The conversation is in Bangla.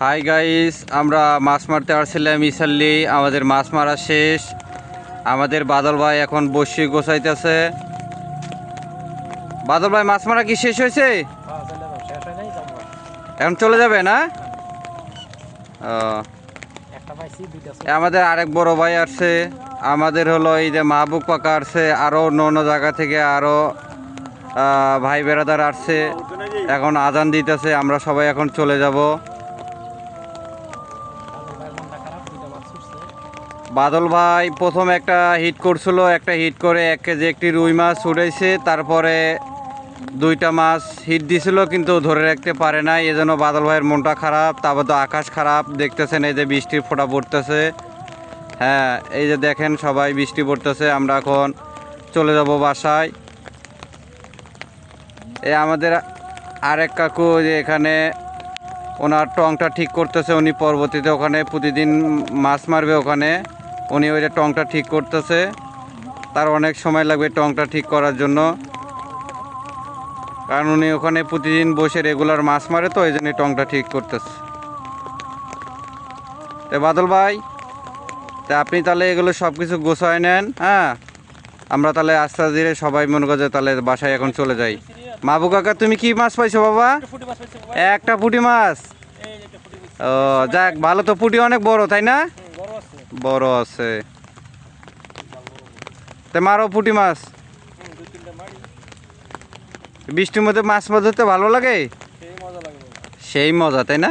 হাই গাইস, আমরা মাছ মারতে আসছিলাম ইসাল্লি। আমাদের মাছ মারা শেষ। আমাদের বাদল ভাই এখন বসি গোছাইতেছে। বাদল ভাই, মাছ মারা কি শেষ হয়েছে? এখন চলে যাবে না? আমাদের আরেক বড় ভাই আসছে। আমাদের হলো এই যে মাহবুব কাকা আসছে, আরও অন্য অন্য জায়গা থেকে আরও ভাই বেড়াদার আসছে। এখন আজান দিতেছে, আমরা সবাই এখন চলে যাব। বাদল ভাই প্রথম একটা হিট করছিল, একটা হিট করে 1 কেজি একটি রুই মাছ উড়াইছে। তারপরে 2টা মাছ হিট দিছিল, কিন্তু ধরে রাখতে পারে না। এজন্য বাদল ভাইয়ের মনটা খারাপ। তারপর তো আকাশ খারাপ দেখতেছেন, এই যে বৃষ্টির ফোঁটা পড়তেছে। হ্যাঁ, এই যে দেখেন সবাই বৃষ্টি পড়তেছে। আমরা এখন চলে যাব বাসায়। এ আমাদের আরেক কাকু যে এখানে ওনার টংটা ঠিক করতেছে। উনি পরবর্তীতে ওখানে প্রতিদিন মাছ মারবে ওখানে। উনি ওই যে টংটা ঠিক করতেছে। তার অনেক সময় লাগবে টংটা ঠিক করার জন্য, কারণ উনি ওখানে প্রতিদিন বসে রেগুলার মাছ মারে, তো এই জন্য টংটা ঠিক করতেছে। তো বাদল ভাই, তা আপনি তাহলে এগুলো সব কিছু গোছায় নেন। হ্যাঁ, আমরা তাহলে আস্তে ধীরে সবাই মনে করছে তাহলে বাসায় এখন চলে যাই। মাহবু কাকা, তুমি কি মাছ পাইছো বাবা? একটা পুঁটি মাছ। ও যাক, ভালো তো। পুঁটি অনেক বড়, তাই না? বড় আছে। তে মারো পুঁটি মাছ। বৃষ্টির মধ্যে মাছ ধরতে ভালো লাগে, সেই মজা, তাই না?